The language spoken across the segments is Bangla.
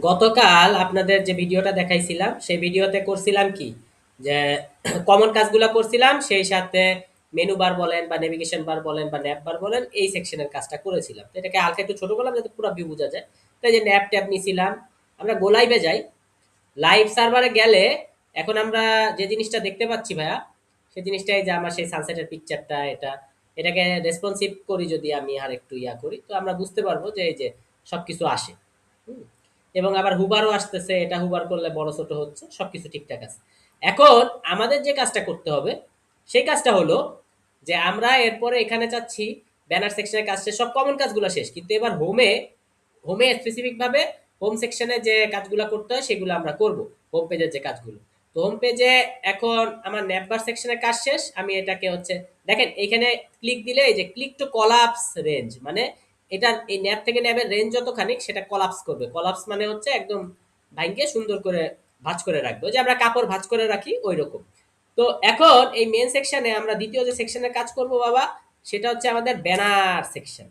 গতকাল আপনাদের যে ভিডিওটা দেখাইছিলাম সেই ভিডিওতে করছিলাম কি যে কমন কাজগুলো করছিলাম, সেই সাথে মেনু বার বলেন বা নেভিগেশন বার বলেন বা ন্যাপ বার বলেন, এই সেকশনের কাজটা করেছিলাম। তো এটাকে হালকা একটু ছোট করলাম যাতে পুরো ভিউ বোঝা যায়। তো এই যে ন্যাপ ট্যাপ নিছিলাম। আমরা গো লাইভে যাই। লাইভ সার্ভারে গেলে এখন আমরা যে জিনিসটা দেখতে পাচ্ছি ভাইয়া, সেই জিনিসটাই যে আমার সেই সানসেটের পিকচারটা, এটাকে রেসপন্সিভ করি, যদি আমি আর একটু ইয়া করি তো আমরা বুঝতে পারবো যে এই যে সবকিছু আসে। হুম। এবং আবার হুবারও আসতেছে, এটা হুবার করলে বড় ছোট হচ্ছে, সবকিছু ঠিকঠাক আছে। এখন আমাদের যে কাজটা করতে হবে সেই কাজটা হলো যে আমরা এরপরে এখানে চাচ্ছি ব্যানার সেকশনের কাজ শেষ, সব কমন কাজগুলো শেষ, কিন্তু এবার হোমে হোমে স্পেসিফিক ভাবে হোম সেকশনে যে কাজগুলো করতে হয় সেগুলো আমরা করব। হোম পেজের যে কাজগুলো, তো হোম পেজে এখন আমার ন্যাপবার সেকশনের কাজ শেষ। আমি এটাকে হচ্ছে দেখেন এইখানে ক্লিক দিলে এই যে ক্লিক টু কলাপস রেঞ্জ, মানে এটা এই ন্যাপ থেকে ন্যাপের রেঞ্জ যতখানি সেটা কলাপস করবে। কলাপস মানে হচ্ছে একদম ভাঙ্গে সুন্দর করে ভাঁজ করে রাখবে, ওই যে আমরা কাপড় ভাঁজ করে রাখি ওই রকম। তো এখন এই মেন সেকশনে আমরা দ্বিতীয় যে সেকশনের কাজ করব বাবা, সেটা হচ্ছে আমাদের ব্যানার সেকশন।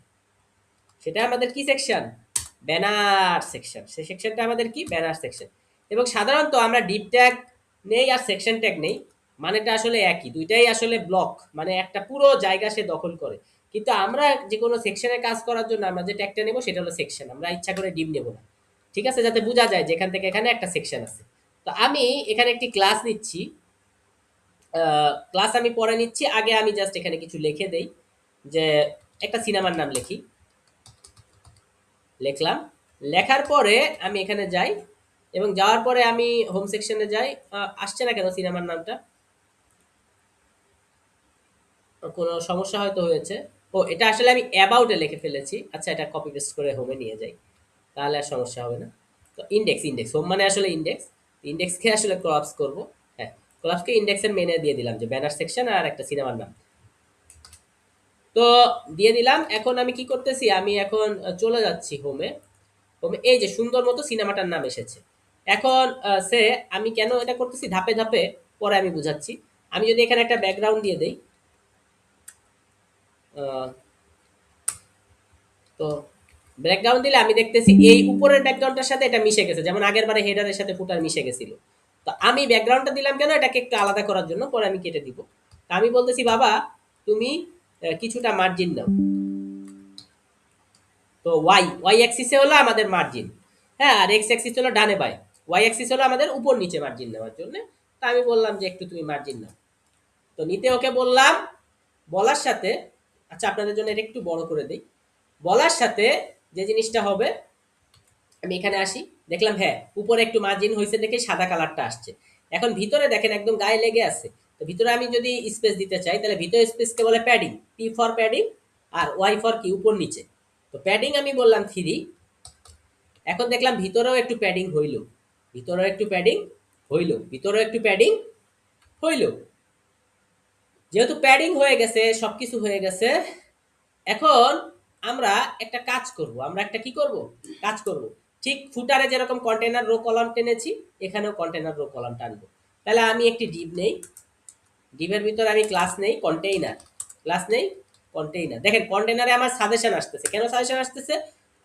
সেটা আমাদের কি সেকশন? Banner section. সেই সেকশনটা আমাদের কি? Banner section. এবং সাধারণত আমরা ডিপ ট্যাগ নেই আর সেকশন ট্যাগ নেই, মানেটা আসলে একই, দুইটাই আসলে ব্লক, মানে একটা পুরো জায়গা সে দখল করে। কিন্তু আমরা যে কোনো সেকশনে কাজ করার জন্য আমরা যে ট্যাগটা নেব সেটা হলো সেকশন, আমরা ইচ্ছা করে ডিপ নেব না। ঠিক আছে, যাতে বোঝা যায় যে এখান থেকে এখানে একটা সেকশন আছে। তো আমি এখানে একটি ক্লাস নিচ্ছি। ক্লাস আমি পরে নিচ্ছি, আগে আমি জাস্ট এখানে কিছু লিখে দেই যে একটা সিনেমার নাম লিখি। লিখলাম। লেখার পরে আমি এখানে যাই এবং যাওয়ার পরে আমি হোম সেকশনে যাই। আসছে না কেন সিনেমার নামটা? কোনো সমস্যা হয়তো হয়েছে। ও, এটা আসলে আমি অ্যাবাউটে লিখে ফেলেছি। আচ্ছা, এটা কপি পেস্ট করে হোমে নিয়ে যাই, তাহলে আর সমস্যা হবে না। তো ইন্ডেক্স, হোম মানে আসলে ইন্ডেক্স। ইন্ডেক্সকে আসলে কোলাপস করব। হ্যাঁ, কোলাপসকে ইন্ডেক্সের মেনে দিয়ে দিলাম যে ব্যানার সেকশন আর একটা সিনেমার নাম। তো দিয়ে দিলাম। এখন আমি কি করতেছি, আমি এখন চলে যাচ্ছি হোমে। হোমে এই যে সুন্দর মতো সিনেমাটার নাম এসেছে। এখন সে আমি কেন এটা করতেছি ধাপে ধাপে পরে আমি বুঝাচ্ছি। আমি যদি এখানে একটা ব্যাকগ্রাউন্ড দিয়ে দেই, আহ, তো ব্যাকগ্রাউন্ড দিলে আমি দেখতেছি এই উপরের ব্যাকগ্রাউন্ডটার সাথে এটা মিশে গেছে, যেমন আগের বারে হেডারের সাথে ফুটার মিশে গেছিল। তো আমি ব্যাকগ্রাউন্ডটা দিলাম কেন, এটাকে একটু আলাদা করার জন্য, পরে আমি কেটে দিব। তা আমি বলতেছি বাবা, তুমি কিছুটা মার্জিন নাও। তো ওয়াই ওয়াই অ্যাক্সিসে হলো আমাদের মার্জিন। হ্যাঁ, আর এক্স অ্যাক্সিস হলো ডানে বাই। ওয়াই অ্যাক্সিস হলো আমাদের উপর নিচে মার্জিন নেওয়ার জন্য। তা আমি বললাম যে একটু তুমি মার্জিন নাও। তো নিতে ওকে বললাম। বলার সাথে, আচ্ছা আপনাদের জন্য এটা একটু বড় করে দিই। বলার সাথে যে জিনিসটা হবে, আমি এখানে আসি, দেখলাম হ্যাঁ উপরে একটু মার্জিন হয়েছে দেখে সাদা কালারটা আসছে। এখন ভিতরে দেখেন একদম গায়ে লেগে আছে। তো ভিতরে আমি যদি স্পেস দিতে চাই তাহলে ভিতরে স্পেসকে বলে প্যাডিং, পি ফর প্যাডিং, আর ওয়াই ফর কি, উপর নিচে। তো প্যাডিং আমি বললাম 3। এখন দেখলাম ভিতরেও একটু প্যাডিং হইল, ভিতরেও একটু প্যাডিং হইল, ভিতরেও একটু প্যাডিং হইল। যেহেতু প্যাডিং হয়ে গেছে, সবকিছু হয়ে গেছে, এখন আমরা একটা কাজ করব। আমরা একটা কি করব? কাজ করব। ঠিক ফুটারে যেরকম কন্টেনার রো কলাম টেনেছি, এখানেও কন্টেনার রো কলাম টানবো। তাহলে আমি একটি ডিভ নেই, ডিভের ভিতর আমি ক্লাস নেই কন্টেইনার, ক্লাস নেই কন্টেইনার। দেখেন কন্টেইনারে আমার সাজেশন আসতেছে, কেন সাজেশন আসতেছে?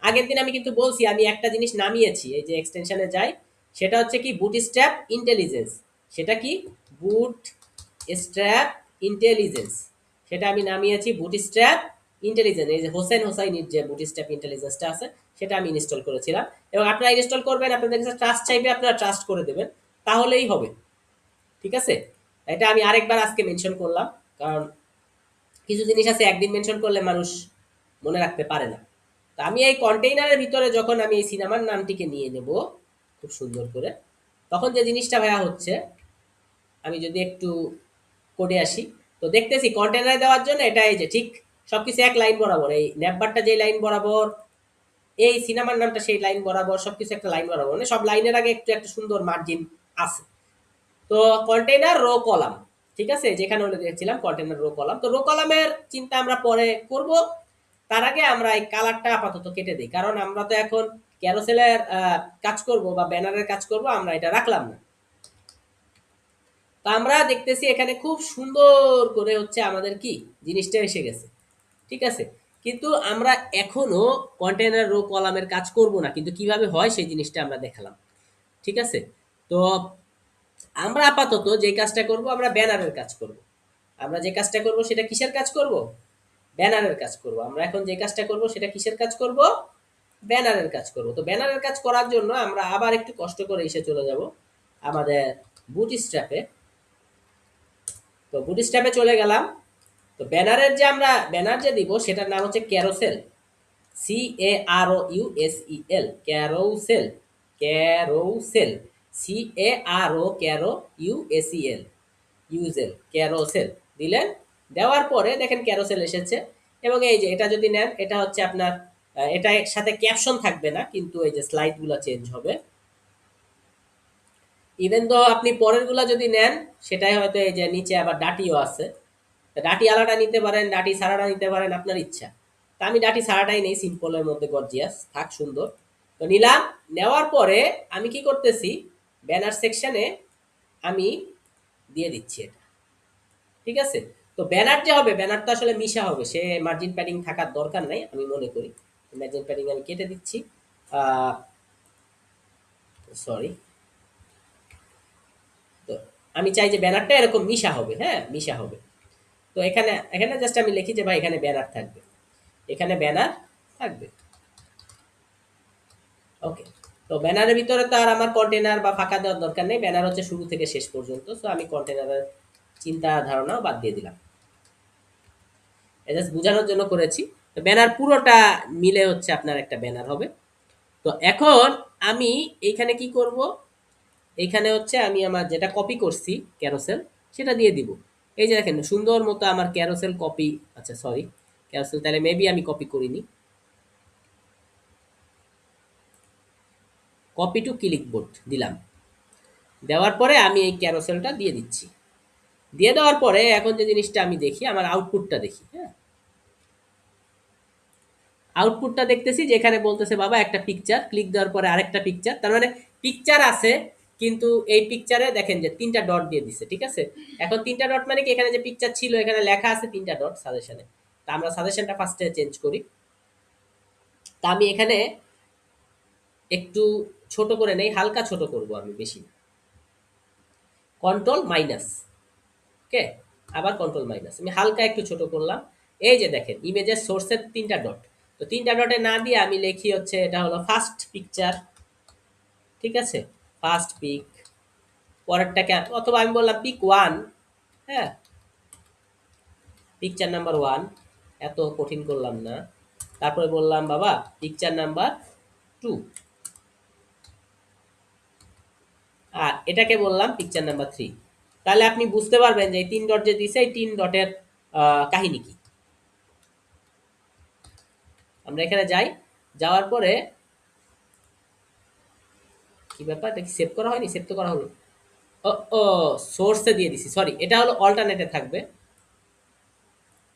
আগের দিন আমি কিন্তু বলছি আমি একটা জিনিস নামিয়েছি, এই যে এক্সটেনশনে যাই, সেটা হচ্ছে কি বুটস্ট্র্যাপ ইন্টেলিজেন্স। সেটা কি? বুট স্ট্র্যাপ ইন্টেলিজেন্স। সেটা আমি নামিয়েছি বুটস্ট্র্যাপ ইন্টেলিজেন্স। এই যে হোসেন হোসাইনির যে বুটস্ট্র্যাপ ইন্টেলিজেন্সটা আছে সেটা আমি ইনস্টল করেছিলাম। এবং আপনারা ইনস্টল করবেন, আপনাদের কাছে ট্রাস্ট চাইবে, আপনারা ট্রাস্ট করে দেবেন, তাহলেই হবে। ঠিক আছে? এটা আমি আরেকবার আজকে মেনশন করলাম, কারণ কিছু জিনিস আছে একদিন মেনশন করলে মানুষ মনে রাখতে পারে না। তো আমি এই কন্টেইনারের ভিতরে যখন আমি এই সিনেমার নামটিকে নিয়ে নেব খুব সুন্দর করে, তখন যে জিনিসটা ভাইয়া হচ্ছে, আমি যদি একটু কোডে আসি, তো দেখতেছি কন্টেনারে দেওয়ার জন্য এটা এই যে ঠিক সবকিছু এক লাইন বরাবর, এই ন্যাপবারটা যে লাইন বরাবর, এই সিনেমার নামটা সেই লাইন বরাবর, সবকিছু একটা লাইন বরাবর, মানে সব লাইনের আগে একটু একটা সুন্দর মার্জিন আছে। তো কন্টেইনার রো কলাম, ঠিক আছে, যেখানে আমরা দেখছিলাম কন্টেইনার রো কলাম, তো রো কলামের চিন্তা আমরা পরে করব। তার আগে আমরা এই কালারটা আপাতত কেটে দিই, কারণ আমরা তো এখন ক্যারোসেলের কাজ করব বা ব্যানারের কাজ করব, আমরা এটা রাখলাম না। তো আমরা দেখতেছি এখানে খুব সুন্দর করে হচ্ছে আমাদের কি জিনিসটা এসে গেছে। ঠিক আছে, কিন্তু আমরা এখনো কন্টেনার রো কলামের কাজ করব না, কিন্তু কিভাবে হয় সেই জিনিসটা আমরা দেখালাম। ঠিক আছে? তো আমরা আপাতত যে কাজটা করব, আমরা ব্যানারের কাজ করব। আমরা যে কাজটা করব সেটা কিসের কাজ করব? ব্যানারের কাজ করব। আমরা এখন যে কাজটা করব সেটা কিসের কাজ করব? ব্যানারের কাজ করব। তো ব্যানারের কাজ করার জন্য আমরা আবার একটু কষ্ট করে এসে চলে যাব আমাদের বুটস্ট্র্যাপে। তো বুটস্ট্র্যাপে চলে গেলাম। তো ব্যানারের যে আমরা ব্যানার যে দিব সেটার নাম হচ্ছে carousel. CAROUSEL, carousel. Carousel. CARO ইউজেল, ক্যারোসেল দিলেন। দেওয়ার পরে দেখেন ক্যারোসেল এসেছে। এবং এই যে এটা যদি নেন, এটা হচ্ছে আপনার এটা সাথে ক্যাপশন থাকবে না, কিন্তু এই যে স্লাইডগুলো চেঞ্জ হবে। ইভেন তো আপনি পরের গুলা যদি নেন, সেটাই হয়তো এই যে নিচে আবার ডাটিও আছে। ডাটি আলাদা নিতে পারেন, ডাটি সারাটা নিতে পারেন, আপনার ইচ্ছা। তা আমি ডাটি সারাটাই নেই, সিম্পলের মধ্যে গর্জিয়াস থাক, সুন্দর। তো নিলাম। নেওয়ার পরে আমি কি করতেছি, ব্যানার সেকশনে আমি দিয়ে দিচ্ছি এটা। ঠিক আছে? তো ব্যানার যে হবে, ব্যানার তো আসলে মিশা হবে, সে মার্জিন প্যাডিং থাকার দরকার নাই আমি মনে করি। মার্জিন প্যাডিং আমি কেটে দিচ্ছি। সরি। তো আমি চাই যে ব্যানারটা এরকম মিশা হবে, হ্যাঁ মিশা হবে। তো এখানে এখানে জাস্ট আমি লিখি যে ভাই এখানে ব্যানার থাকবে, এখানে ব্যানার থাকবে। ওকে। তো ব্যানারের ভিতরে তো আর আমার কন্টেনার বা ফাঁকা দেওয়ার দরকার নেই, ব্যানার হচ্ছে শুরু থেকে শেষ পর্যন্ত। সো আমি কন্টেনারের চিন্তা ধারণাও বাদ দিয়ে দিলাম। এটা জাস্ট বোঝানোর জন্য করেছি। তো ব্যানার পুরোটা মিলে হচ্ছে আপনার একটা ব্যানার হবে। তো এখন আমি এইখানে কি করব, এইখানে হচ্ছে আমি আমার যেটা কপি করছি ক্যারোসেল, সেটা দিয়ে দিব। এই যে দেখেন সুন্দর মতো আমার ক্যারোসেল কপি। আচ্ছা সরি, ক্যারোসেল তাহলে মেবি আমি কপি করিনি। কপি টু ক্লিকবোর্ড দিলাম। দেওয়ার পরে আমি এই ক্যারোসেলটা দিয়ে দিচ্ছি। দিয়ে দেওয়ার পরে এখন যে জিনিসটা আমি দেখি, আমার আউটপুটটা দেখি। হ্যাঁ, আউটপুটটা দেখতেছি যে এখানে বলতেছে বাবা একটা পিকচার, ক্লিক দেওয়ার পরে আরেকটা পিকচার। তার মানে পিকচার আছে, কিন্তু এই পিকচারে দেখেন যে ৩টা ডট দিয়ে দিছে। ঠিক আছে? এখন ৩টা ডট মানে কি, এখানে যে পিকচার ছিল এখানে লেখা আছে ৩টা ডট সাজেশনে। তা আমরা সাজেশনটা ফার্স্টে চেঞ্জ করি। তা আমি এখানে একটু ছোট করে নেই, হালকা ছোট করব আমি, বেশি না। Control minus. ওকে, আবার কন্ট্রোল মাইনাস, আমি হালকা একটু ছোট করলাম। এই যে দেখেন ইমেজের সোর্সের ৩টা ডট। তো ৩টা ডটে না দিয়ে আমি লিখি হচ্ছে এটা হলো ফার্স্ট পিকচার। ঠিক আছে? First pick. পরেরটাকে অথবা আমি বললাম পিক ওয়ান। হ্যাঁ, পিকচার নাম্বার ওয়ান। এত কঠিন করলাম না। তারপরে বললাম বাবা পিকচার নাম্বার টু। আর এটাকে বললাম পিকচার নাম্বার থ্রি। তাহলে আপনি বুঝতে পারবেন যে এই ৩ ডট যে দিছে, এই ৩ ডটের কাহিনী কি। আমরা এখানে যাই। যাওয়ার পরে কি ব্যাপার, এটা কি সেভ করা হয়নি? সেভ তো করা হলো। ও ও, সোর্সে দিয়ে দিছি, সরি। এটা হলো অল্টারনেটে থাকবে,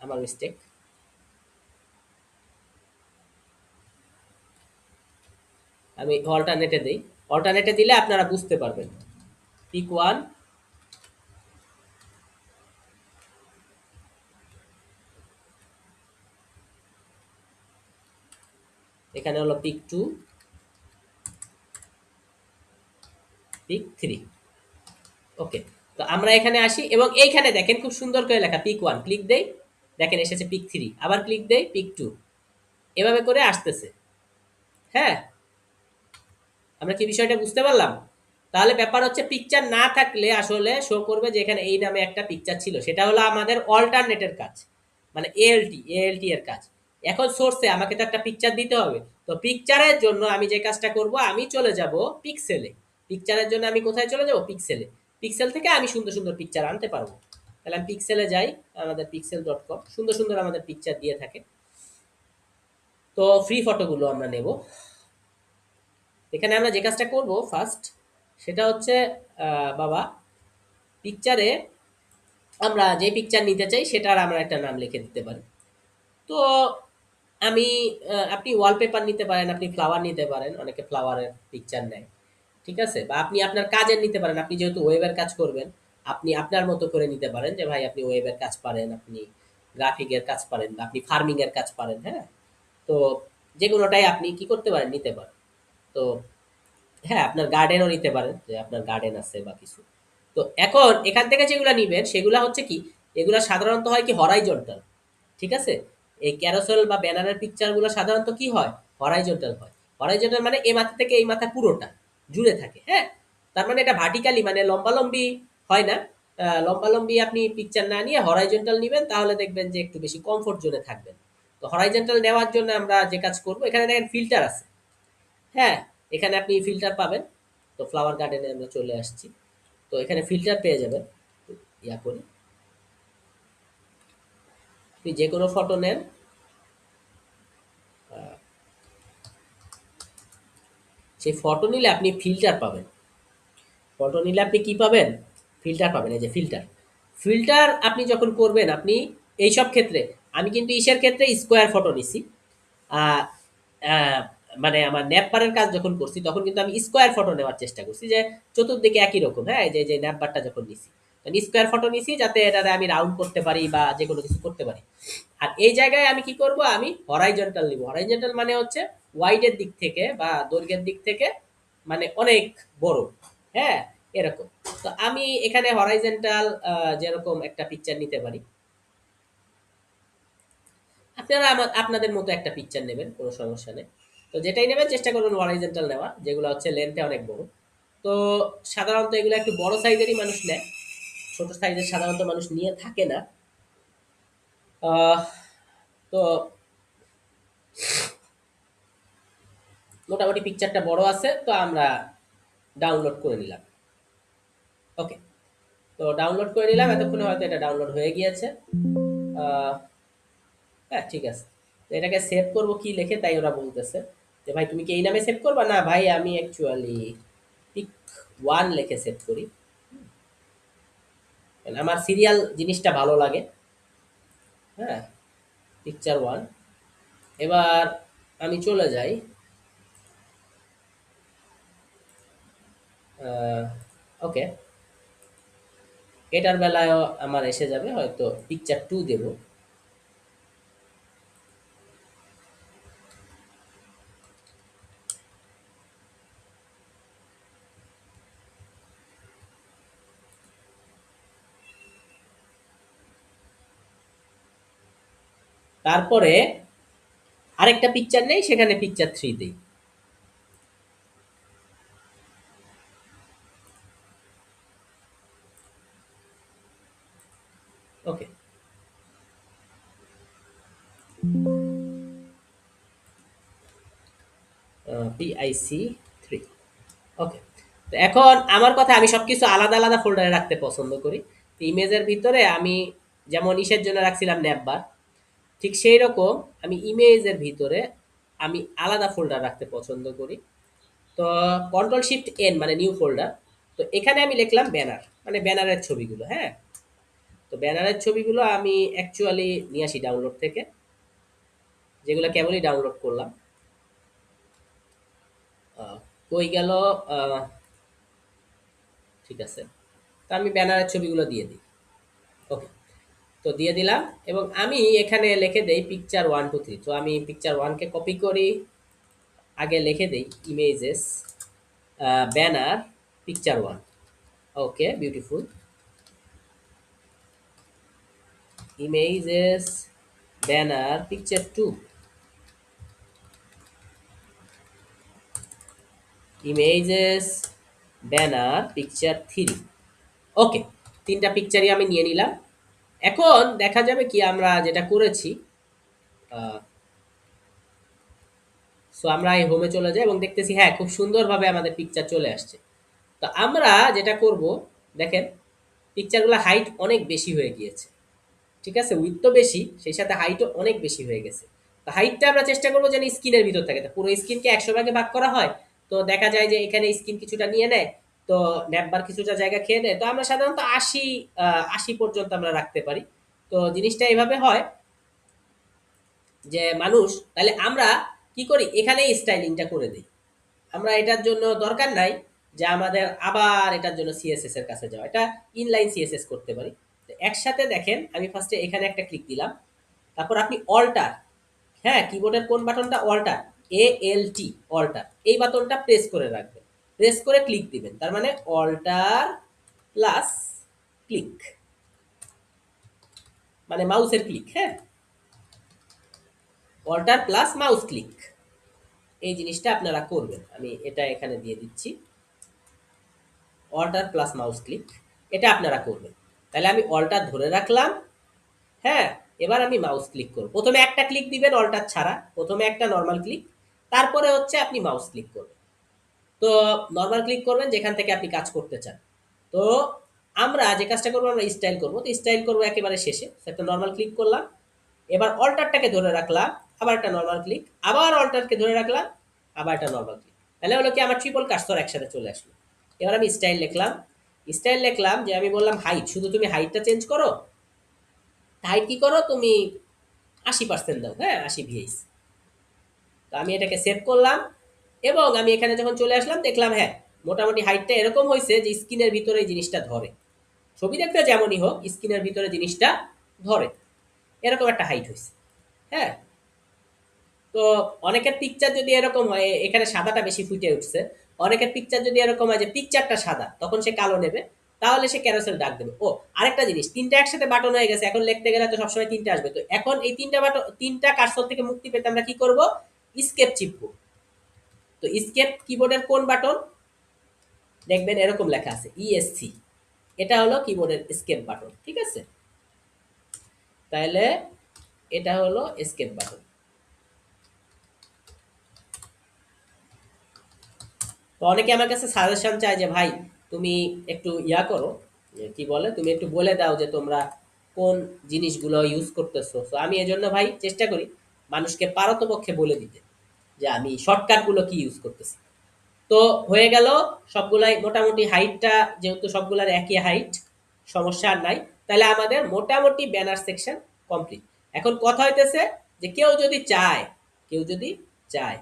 আমার মিস্টেক। আমি অল্টারনেটে দেই। অল্টারনেটে দিলে আপনারা বুঝতে পারবেন। পিক ওয়ান, এখানে হলো পিক টু, পিক থ্রি। ওকে। তো আমরা এখানে আসি এবং এইখানে দেখেন খুব সুন্দর করে লেখা পিক ওয়ান, ক্লিক দেই, দেখেন এসেছে পিক থ্রি, আবার ক্লিক দেই পিক টু, এভাবে করে আসতেছে। হ্যাঁ, আমরা কি বিষয়টা বুঝতে পারলাম? তাহলে ব্যাপার হচ্ছে পিকচার না থাকলে আসলে শো করবে যে এখানে এই নামে একটা পিকচার ছিল, সেটা হলো আমাদের অল্টারনেটের কাজ, মানে এএলটি এর কাজ। এখন সোর্সে আমাকে তো একটা পিকচার দিতে হবে। তো পিকচারের জন্য আমি যে কাজটা করব, আমি চলে যাব পিক্সেলে। পিকচারের জন্য আমি কোথায় চলে যাব? পিক্সেলে। পিক্সেল থেকে আমি সুন্দর সুন্দর পিকচার আনতে পারবো। তাহলে আমি পিক্সেলে যাই, আমাদের pixel.com সুন্দর সুন্দর আমাদের পিকচার দিয়ে থাকে। তো ফ্রি ফটোগুলো আমরা নেব। এখানে আমরা যে কাজটা করব ফার্স্ট, সেটা হচ্ছে বাবা পিকচারে আমরা যে পিকচার নিতে চাই সেটার আমরা একটা নাম লিখে দিতে পারি। তো আমি আপনি ওয়ালপেপার নিতে পারেন, আপনি ফ্লাওয়ার নিতে পারেন, অনেকে ফ্লাওয়ারের পিকচার নেয়। ঠিক আছে? বা আপনি আপনার কাজের নিতে পারেন, আপনি যেহেতু ওয়েবের কাজ করবেন, আপনি আপনার মতো করে নিতে পারেন যে ভাই আপনি ওয়েবের কাজ পারেন, আপনি গ্রাফিকের কাজ পারেন, আপনি ফার্মিং এর কাজ পারেন, হ্যাঁ? তো যেকোনোটাই আপনি কি করতে পারেন, নিতে পারেন। তো হ্যাঁ, আপনার গার্ডেনও নিতে পারেন, যে আপনার গার্ডেন আছে বা কিছু। তো এখন এখান থেকে যেগুলা নিবেন সেগুলা হচ্ছে কি, এগুলা সাধারণত হয় কি হরাইজন্টাল। ঠিক আছে? এই ক্যারোসেল বা ব্যানারের পিকচার গুলো সাধারণত কি হয়, হরাইজন্টাল হয়। হরাইজন্টাল মানে এই মাথা থেকে এই মাথা পুরোটা জুড়ে থাকে, হ্যাঁ? তার মানে এটা ভার্টিক্যালি মানে লম্বালম্বি হয় না। লম্বালম্বি আপনি পিকচার না নিয়ে হরাইজন্টাল নিবেন, তাহলে দেখবেন যে একটু বেশি কমফোর্ট জোনে থাকবেন। তো হরাইজন্টাল নেওয়ার জন্য আমরা যে কাজ করব, এখানে দেখেন ফিল্টার আছে, হ্যাঁ? এখানে আপনি ফিল্টার পাবেন। তো ফ্লাওয়ার গার্ডেনে আমরা চলে আসছি। তো এখানে ফিল্টার পেয়ে যাবেন। ইয়া করে আপনি যে কোনো ফটো নেন, আহ, সেই ফটো নিলে আপনি ফিল্টার পাবেন। ফটো নিলে আপনি কি পাবেন, ফিল্টার পাবেন। এই যে ফিল্টার, ফিল্টার আপনি যখন করবেন, আপনি এইসব ক্ষেত্রে, আমি কিন্তু ইসের ক্ষেত্রে স্কোয়ার ফটো নিছি। আহ, আহ, মানে আমার ন্যাপবারের কাজ যখন করছি তখন কিন্তু আমি স্কোয়ার ফটো নেওয়ার চেষ্টা করছি, যে চতুর্দিকে একই রকম, হ্যাঁ? যে ন্যাপবারটা যখন নিছি স্কোয়ার ফটো নিছি, যাতে এটাতে আমি রাউন্ড করতে পারি বা যে কোনো কিছু করতে পারি। আর এই জায়গায় আমি কি করব, আমি হরাইজন্টাল নিব। হরাইজন্টাল মানে হচ্ছে ওয়াইডের দিক থেকে বা দৈর্ঘ্যের দিক থেকে মানে অনেক বড়, হ্যাঁ? এরকম। তো আমি এখানে হরাইজন্টাল যেরকম একটা পিকচার নিতে পারি। আপনারা আপনাদের মতো একটা পিকচার নেবেন, কোনো সমস্যা নেই। তো যেটাই নেবেন চেষ্টা করবেন হরাইজন্টাল নেওয়ার, যেগুলো হচ্ছে লেন্থে অনেক বড়। তো সাধারণত এগুলো একটু বড় সাইজেরই মানুষ নেয়, ছোট সাইজের সাধারণত মানুষ নিয়ে থাকে না। আহ, তো মোটামুটি পিকচারটা বড় আছে, তো আমরা ডাউনলোড করে নিলাম। ওকে, তো ডাউনলোড করে নিলাম, এতক্ষণে হয়তো এটা ডাউনলোড হয়ে গিয়েছে। আহ, হ্যাঁ, ঠিক আছে। তো এটাকে সেভ করব কি লিখে, তাই ওরা বলতেছে যে ভাই তুমি কি এই নামে সেভ করবা, না ভাই আমি অ্যাকচুয়ালি পিক ওয়ান লিখে সেভ করি। কারণ আমার সিরিয়াল জিনিসটা ভালো লাগে, হ্যাঁ? Picture one. এবার আমি চলে যাই, ওকে, এটার বেলায়ও আমার এসে যাবে, হয়তো পিকচার টু দেব। তারপরে আরেকটা পিকচার নেই, সেখানে পিকচার থ্রি দেই। ওকে, পিআইসি থ্রি। ওকে, তো এখন আমার কথা, আমি সবকিছু আলাদা আলাদা ফোল্ডারে রাখতে পছন্দ করি। তো ইমেজের ভিতরে আমি যেমন ইসের জন্য রাখছিলাম ন্যাপবার, ঠিক সেই রকম আমি ইমেজের ভিতরে আমি আলাদা ফোল্ডার রাখতে পছন্দ করি। তো কন্ট্রোল শিফট এন মানে নিউ ফোল্ডার। তো এখানে আমি লিখলাম ব্যানার, মানে ব্যানারের ছবিগুলো, হ্যাঁ? তো ব্যানারের ছবিগুলো আমি অ্যাকচুয়ালি নিয়ে আসি ডাউনলোড থেকে, যেগুলো কেবলই ডাউনলোড করলাম। আহ, কই গেল, আহ, ঠিক আছে। তো আমি ব্যানারের ছবিগুলো দিয়ে দিই। ওকে, তো দিয়ে দিলাম। এবং আমি এখানে লিখে দেই পিকচার ওয়ান টু থ্রি। তো আমি পিকচার ওয়ানকে কপি করি, আগে লিখে দেই images banner picture one. Okay, beautiful. Images banner picture two, images banner picture three. Okay, তিনটা পিকচারই আমি নিয়ে নিলাম। এখন দেখা যাবে কি আমরা যেটা করেছি, সো আমরা এই হোমে চলে যাই এবং দেখতেছি হ্যাঁ খুব সুন্দরভাবে আমাদের পিকচার চলে আসছে। তো আমরা যেটা করব, দেখেন পিকচারগুলো হাইট অনেক বেশি হয়ে গিয়েছে। ঠিক আছে, উইথ তো বেশি, সেই সাথে হাইটও অনেক বেশি হয়ে গেছে। তো হাইটটা আমরা চেষ্টা করবো যেন স্ক্রিনের ভিতর থাকে। তো পুরো স্ক্রিনকে 100 ভাগে ভাগ করা হয়, তো দেখা যায় যে এখানে স্ক্রিন কিছুটা নিয়ে নেয়, তো ন্যাপবার কিছুটা জায়গা খেয়ে নেয়। তো আমরা সাধারণত 80 পর্যন্ত আমরা রাখতে পারি। তো জিনিসটা এইভাবে হয় যে মানুষ, তাহলে আমরা কি করি, এখানেই স্টাইলিংটা করে দিই। আমরা এটার জন্য দরকার নাই যে আমাদের আবার এটার জন্য সিএসএস এর কাছে যাওয়া, এটা ইনলাইন সিএসএস করতে পারি। তো একসাথে দেখেন, আমি ফার্স্টে এখানে একটা ক্লিক দিলাম, তারপর আপনি অল্টার, হ্যাঁ কিবোর্ডের কোন বাটনটা, অল্টার, ALT, অল্টার, এই বাটনটা প্রেস করে রাখবেন, প্রেস করে ক্লিক দিবেন, তার মানে অল্টার প্লাস ক্লিক, মানে মাউসের ক্লিক, হ্যাঁ অল্টার প্লাস মাউস ক্লিক, এই জিনিসটা আপনারা করবেন। আমি এটা এখানে দিয়ে দিচ্ছি, অল্টার প্লাস মাউস ক্লিক, এটা আপনারা করবেন। তাহলে আমি অল্টার ধরে রাখলাম, হ্যাঁ এবার আমি মাউস ক্লিক করব, প্রথমে একটা ক্লিক দিবেন অল্টার ছাড়া, প্রথমে একটা নর্মাল ক্লিক, তারপরে হচ্ছে আপনি মাউস ক্লিক করবেন। তো নর্মাল ক্লিক করবেন যেখান থেকে আপনি কাজ করতে চান। তো আমরা যে কাজটা করবো, আমরা স্টাইল করবো, তো স্টাইল করবো একেবারে শেষে, একটা নর্মাল ক্লিক করলাম, এবার অল্টারটাকে ধরে রাখলাম, আবার একটা নর্মাল ক্লিক, আবার অল্টারকে ধরে রাখলাম, আবার একটা নর্মাল ক্লিক, তাহলে হলো কি আমার ট্রিপল কার্সর একসাথে চলে আসলো। এবার আমি স্টাইল লিখলাম, স্টাইল লিখলাম যে আমি বললাম হাইট, শুধু তুমি হাইটটা চেঞ্জ করো, হাইট কি করো তুমি 80% দাও, হ্যাঁ 80 ভিএস। তো আমি এটাকে সেভ করলাম, এবং আমি এখানে যখন চলে আসলাম দেখলাম হ্যাঁ মোটামুটি হাইটটা এরকম হয়েছে যে স্ক্রিনের ভিতরে এই জিনিসটা ধরে, ছবি দেখতে যেমনই হোক স্ক্রিনের ভিতরে জিনিসটা ধরে, এরকম একটা হাইট হয়েছে, হ্যাঁ। তো অনেকের পিকচার যদি এরকম হয়, এখানে সাদাটা বেশি ফুটে উঠছে, অনেকের পিকচার যদি এরকম হয় যে পিকচারটা সাদা, তখন সে কালো নেবে, তাহলে সে ক্যারোসেল ডাক দেবে। ও আরেকটা জিনিস, তিনটা একসাথে বাটন হয়ে গেছে, এখন লিখতে গেলে তো সবসময় তিনটা আসবে, তো এখন এই তিনটা বাটন, তিনটা কার্সর থেকে মুক্তি পেতে আমরা কি করব, স্কেপ চিপবো। তো স্কেপ কিবোর্ডের কোন বাটন, দেখবেন এরকম লেখা আছে ESC, এটা হলো কিবোর্ডের স্কেপ বাটন, ঠিক আছে। তাহলে এটা হলো স্কেপ বাটন। তো অনেকে আমার কাছে সাজেশন চায় যে ভাই তুমি একটু ইয়া করো, কি বলে তুমি একটু বলে দাও যে তোমরা কোন জিনিসগুলো ইউজ করতেছো। তো আমি এজন্য ভাই চেষ্টা করি মানুষকে পারতপক্ষে বলে দিতে যে আমি শর্টকাটগুলো কি ইউজ করতেছি। তো হয়ে গেল সবগুলাই মোটামুটি, হাইটটা যেহেতু সবগুলার একই হাইট, সমস্যা আর নাই, তাহলে আমাদের মোটামুটি ব্যানার সেকশন কমপ্লিট। এখন কথা হইতেছে যে কেউ যদি চায়, কেউ যদি চায়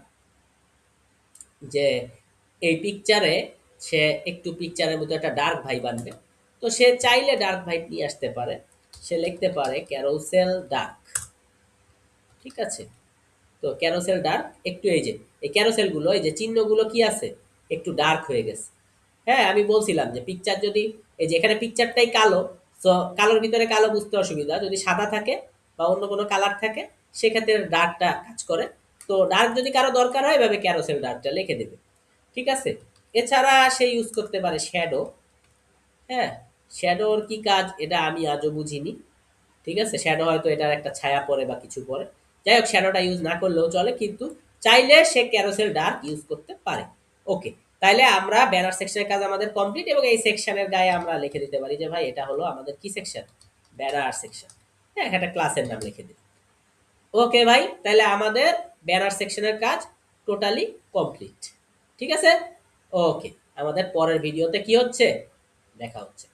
যে এই পিকচারে সে একটু পিকচারের মতো একটা ডার্ক ভাইব আনবে, তো সে চাইলে ডার্ক ভাইব নিয়ে আসতে পারে, সে লিখতে পারে ক্যারোসেল ডার্ক, ঠিক আছে। তো ক্যারোসেল ডার্ক একটু, এই যে এই ক্যারোসেলগুলো, এই যে চিহ্নগুলো কি আছে একটু ডার্ক হয়ে গেছে, হ্যাঁ আমি বলছিলাম যে পিকচার যদি, এই যে এখানে পিকচারটাই কালো, তো কালোর ভিতরে কালো বুঝতে অসুবিধা, যদি সাদা থাকে বা অন্য কোনো কালার থাকে সেক্ষেত্রে ডার্কটা কাজ করে। তো ডার্ক যদি কারো দরকার হয় এভাবে ক্যারোসেল ডার্কটা লিখে দেবে, ঠিক আছে। এছাড়া সে ইউজ করতে পারে শ্যাডো, হ্যাঁ শ্যাডোর কি কাজ এটা আমি আজও বুঝিনি, ঠিক আছে। শ্যাডো হয়তো এটার একটা ছায়া পড়ে বা কিছু পড়ে, যাই হোক শ্যাডোটা ইউজ না করলেও চলে, কিন্তু চাইলে সে ক্যারোসেল ডার্ক ইউজ করতে পারে। ওকে, তাইলে আমরা ব্যানার সেকশনের কাজ আমাদের কমপ্লিট, এবং এই সেকশনের গায়ে আমরা লিখে দিতে পারি যে ভাই এটা হলো আমাদের কি সেকশন, ব্যানার সেকশন, হ্যাঁ একটা ক্লাসের নাম লিখে দিই। ওকে ভাই, তাহলে আমাদের ব্যানার সেকশনের কাজ টোটালি কমপ্লিট, ঠিক আছে। ওকে, আমাদের পরের ভিডিওতে কি হচ্ছে দেখা হচ্ছে।